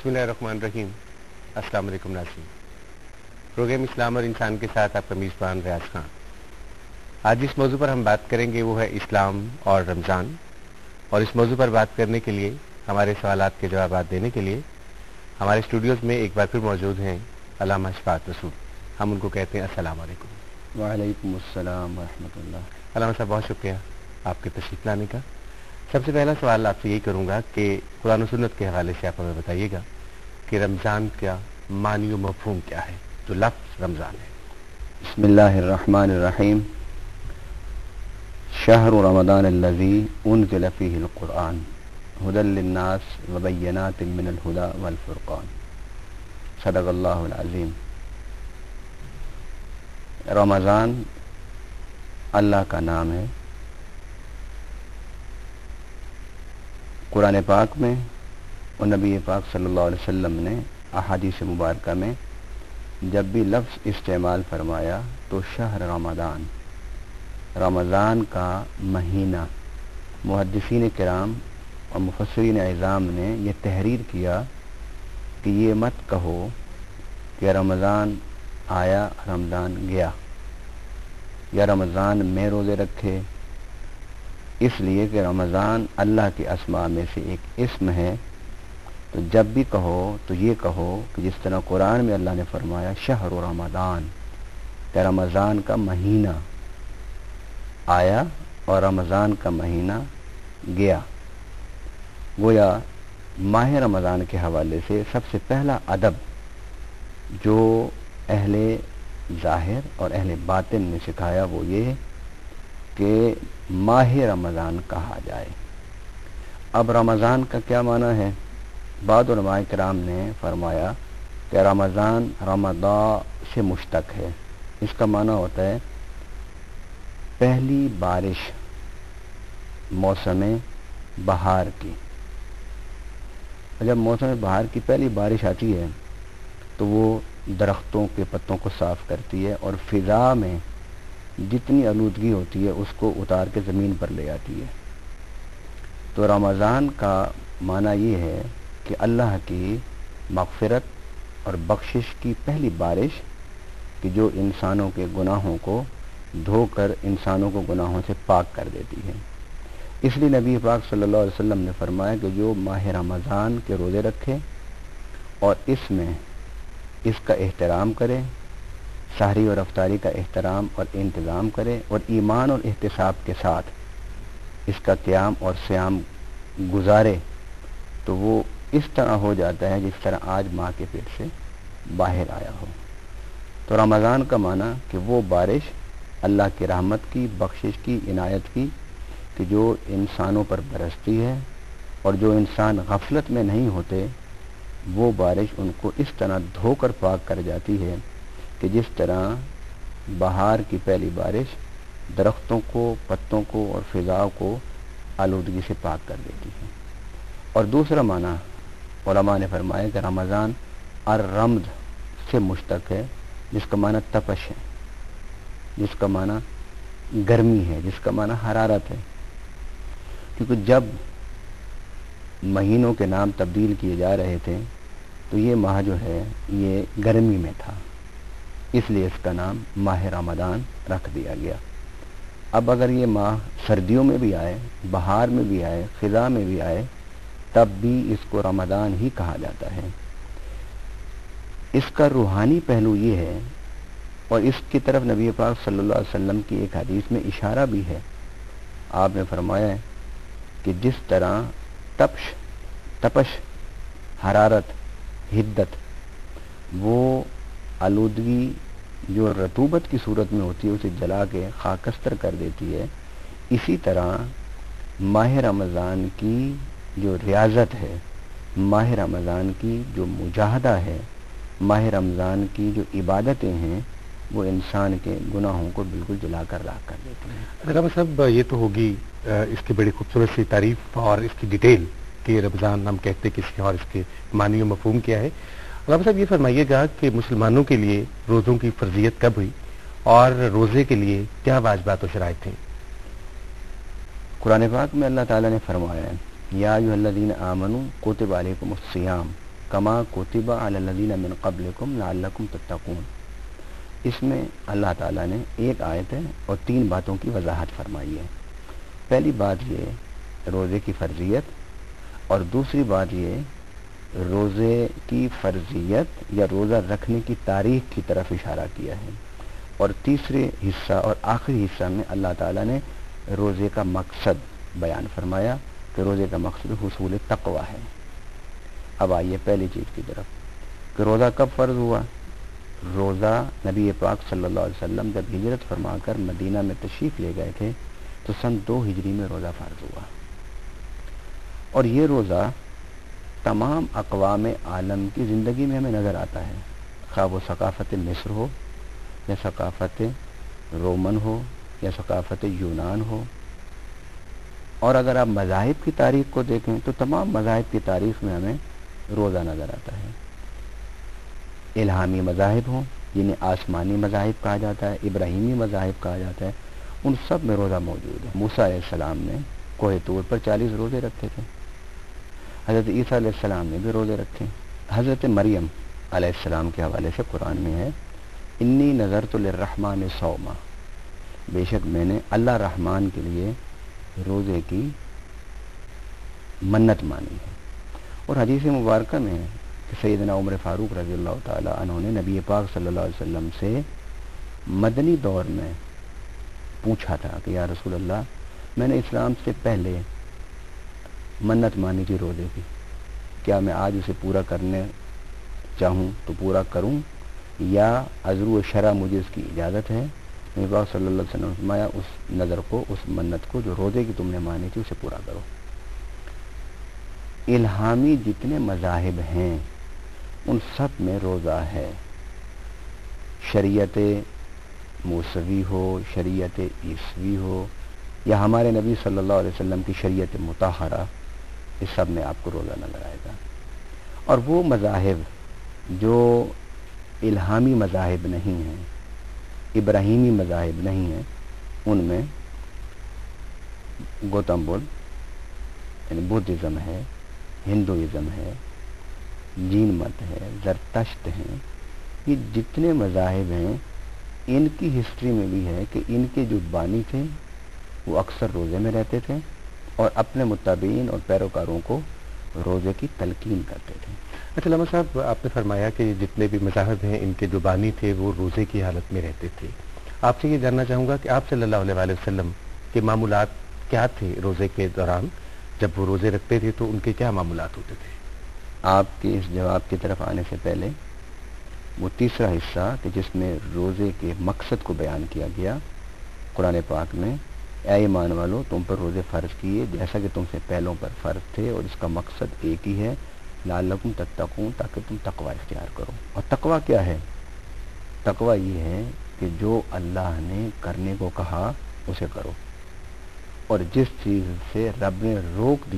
बिस्मिल्लाहिर्रहमानिर्रहीम। अस्सलाम वालेकुम नाज़रीन। प्रोग्राम इस्लाम और इंसान के साथ आपका मेज़बान रियाज खान। आज जिस मौजू पर हम बात करेंगे वो है इस्लाम और रमज़ान, और इस मौजू पर बात करने के लिए, हमारे सवालात के जवाब देने के लिए हमारे स्टूडियोज़ में एक बार फिर मौजूद हैं अल्लामा शफ़ाअत रसूल। हम उनको कहते हैं अस्सलाम वालेकुम। वालेकुम अस्सलाम व रहमतुल्लाह। अल्लामा साहब, बहुत शुक्रिया आपके तशरीफ़ लाने का। सबसे पहला सवाल आपसे यही करूँगा कि कुरान और सुन्नत के हवाले से आप हमें बताइएगा कि रमज़ान का मानी व मफ़हूम क्या है, जो लफ्ज़ रमज़ान है। बिस्मिल्लाहिर्रहमानिर्रहीम। शहरु रमज़ान अल्लज़ी उनज़िला फ़ीहिल क़ुरआन हुदल लिन्नास व बय्यिनातिम मिनल हुदा वल फ़ुरक़ान। सदक़ल्लाहुल अज़ीम। रमज़ान अल्लाह का नाम है। कुरान पाक में और नबी पाक सल्लल्लाहु अलैहि वसल्लम ने अहादीस मुबारका में जब भी लफ्ज़ इस्तेमाल फरमाया तो शहर रमज़ान, रमज़ान का महीना, मुहद्दिसीन किराम और मुफस्सिरीन इज़ाम ने यह तहरीर किया कि ये मत कहो कि रमज़ान आया रमज़ान गया, या रमज़ान में रोज़े रखे, इसलिए कि रमज़ान अल्लाह के अस्मा में से एक इस्म है। तो जब भी कहो तो ये कहो कि जिस तरह कुरान में अल्लाह ने फरमाया शहर रमज़ान, कि रमज़ान का महीना आया और रमज़ान का महीना गया। गोया माह रमज़ान के हवाले से सबसे पहला अदब जो अहले ज़ाहिर और अहले बातिन ने सिखाया वो ये कि माह रमज़ान कहा जाए। अब रमज़ान का क्या माना है? बाद उलमाए किराम ने फरमाया कि रमज़ान रमदा से मुश्तक है। इसका माना होता है पहली बारिश मौसम बहार की। जब मौसम बहार की पहली बारिश आती है तो वो दरख्तों के पत्तों को साफ़ करती है और फ़िज़ा में जितनी आलूदगी होती है उसको उतार के ज़मीन पर ले आती है। तो रमज़ान का माना ये है कि अल्लाह की मग़फ़िरत और बख्शिश की पहली बारिश कि जो इंसानों के गुनाहों को धोकर इंसानों को गुनाहों से पाक कर देती है। इसलिए नबी पाक सल्लल्लाहु अलैहि वसल्लम ने फरमाया कि जो माह रमज़ान के रोज़े रखे और इसमें इसका एहतराम करे, सहरी और अफ्तारी का एहतराम और इंतज़ाम करे और ईमान और एहतिसाब के साथ इसका क़याम और सियाम गुजारे, तो वो इस तरह हो जाता है जिस तरह आज माँ के पेट से बाहर आया हो। तो रमज़ान का माना कि वो बारिश अल्लाह की रहमत की, बख्शिश की, इनायत की कि जो इंसानों पर बरसती है और जो इंसान गफलत में नहीं होते वो बारिश उनको इस तरह धोकर पाक कर जाती है कि जिस तरह बहार की पहली बारिश दरख्तों को, पत्तों को और फ़िज़ाओं को आलूदगी से पाक कर देती है। और दूसरा माना उलमा ने फरमाया कि रमज़ान अर्रम्ज़ से मुश्तक है, जिसका माना तपश है, जिसका माना गर्मी है, जिसका माना हरारत है। क्योंकि जब महीनों के नाम तब्दील किए जा रहे थे तो ये माह जो है ये गर्मी में था, इसलिए इसका नाम माह रमज़ान रख दिया गया। अब अगर ये माह सर्दियों में भी आए, बहार में भी आए, ख़िज़ा में भी आए, तब भी इसको रमज़ान ही कहा जाता है। इसका रूहानी पहलू ये है और इसकी तरफ नबी पाक सल्लल्लाहु अलैहि वसल्लम की एक हदीस में इशारा भी है। आपने फरमाया है कि जिस तरह तपश, हरारत, हिद्दत, वो आलूदगी जो रतूबत की सूरत में होती है उसे जला के खाकस्तर कर देती है, इसी तरह माह रमज़ान की जो रियाज़त है, माह रमज़ान की जो मुजाहदा है, माह रमज़ान की जो इबादतें हैं, वो इंसान के गुनाहों को बिल्कुल जलाकर राख कर देती हैं। अल्लामा साहब, ये तो होगी इसकी बड़ी खूबसूरत सी तारीफ और इसकी डिटेल कि रमज़ान हम कहते किसके और इसके मानी व मफ़हूम क्या है। अल्लामा साहब, ये फरमाइएगा कि मुसलमानों के लिए रोज़ों की फ़र्ज़ियत कब हुई और रोज़े के लिए क्या वाजिबात और शराइत थी? कुरान पाक में अल्लाह ताला ने फरमाया है या अय्युहल्लज़ीना आमनू कुतिबा अलैकुमुस्सियाम کما کتب علی الذین من قبلکم لعلکم تتقون. اس میں اللہ تعالیٰ نے ایک آیت ہے اور 3 باتوں کی وضاحت فرمائی ہے. پہلی بات یہ روزے کی فرضیت، اور دوسری بات یہ روزے کی فرضیت یا روزہ رکھنے کی تاریخ کی طرف اشارہ کیا ہے، اور تیسرے حصہ اور آخری حصہ میں اللہ تعالیٰ نے روزے کا مقصد بیان فرمایا کہ روزے کا مقصد حصول تقویٰ ہے. اب آئیے پہلی چیز کی طرف کہ روزہ کب فرض ہوا. روزہ نبی پاک صلی اللہ علیہ وسلم جب ہجرت فرما کر مدینہ میں تشریف لے گئے تھے تو سن 2 ہجری میں روزہ فرض ہوا، اور یہ روزہ تمام اقوام عالم کی زندگی میں ہمیں نظر آتا ہے، خواہ وہ ثقافت مصر ہو یا ثقافت رومن ہو یا ثقافت یونان ہو. اور اگر آپ مذاہب کی تاریخ کو دیکھیں تو تمام مذاہب کی تاریخ میں ہمیں روزہ نظر آتا ہے. الہامی مذاہب ہوں جنہیں آسمانی مذاہب کہا جاتا ہے، ابراہیمی مذاہب کہا جاتا ہے، ان سب میں روزہ موجود ہے. موسیٰ علیہ السلام نے کوہ طور پر 40 روزے رکھے تھے. حضرت عیسیٰ علیہ السلام نے بھی روزے رکھے. حضرت مریم علیہ السلام کے حوالے سے قرآن میں ہے انی نذرت للرحمن صوما، بے شک میں نے اللہ رحمان کے لیے روزے کی منت مانی ہے. اور حدیث مبارکہ میں ہے کہ سیدنا عمر فاروق رضی اللہ تعالی عنہ نے نبی پاک صلی اللہ علیہ وسلم سے مدنی دور میں پوچھا تھا کہ یا رسول اللہ، میں نے اسلام سے پہلے منت مانی تھی روزے کی، کیا میں آج اسے پورا کرنے چاہوں تو پورا کروں یا عذر شرع مجھے اس کی اجازت ہے؟ نبی پاک صلی اللہ علیہ وسلم نے فرمایا اس نظر کو، اس منت کو جو روزے کی تم نے مانی تھی اسے پورا کرو. الہامی جتنے مذاہب ہیں ان سب میں روزہ ہے. شریعت موسوی ہو، شریعت عیسوی ہو یا ہمارے نبی صلی اللہ علیہ وسلم کی شریعت مطہرہ، اس سب میں آپ کو روزہ نظر آئے گا. اور وہ مذاہب جو الہامی مذاہب نہیں ہیں، ابراہیمی مذاہب نہیں ہیں، ان میں گوتم بدھ یعنی بدھزم ہے، ہندوازم ہے، جین مت ہے، زرتشت ہیں، یہ جتنے مذاہب ہیں ان کی ہسٹری میں بھی ہے کہ ان کے جو بانی تھے وہ اکثر روزے میں رہتے تھے اور اپنے متابعین اور پیروکاروں کو روزے کی تلقین کرتے تھے. اچھا علامہ صاحب، آپ نے فرمایا کہ جتنے بھی مذاہب ہیں ان کے جو بانی تھے وہ روزے کی حالت میں رہتے تھے. آپ سے یہ جاننا چاہوں گا کہ آپ صلی اللہ علیہ وآلہ وسلم کے معمولات کیا تھے روزے کے دوران؟ جب وہ روزے رکھتے تھے تو ان کے کیا معمولات ہوتے تھے؟ آپ کے اس جواب کی طرف آنے سے پہلے وہ تیسرا حصہ کہ جس میں روزے کے مقصد کو بیان کیا گیا قرآن پاک میں، اے ایمان والو تم پر روزے فرض کیے جیسا کہ تم سے پہلوں پر فرض تھے، اور اس کا مقصد ایک ہی ہے لعلکم تتقون، تاکہ تم تقوی اختیار کرو. اور تقوی کیا ہے؟ تقوی یہ ہے کہ جو اللہ نے کرنے کو کہا اسے کرو، اور جس چیز سے رب نے روک دی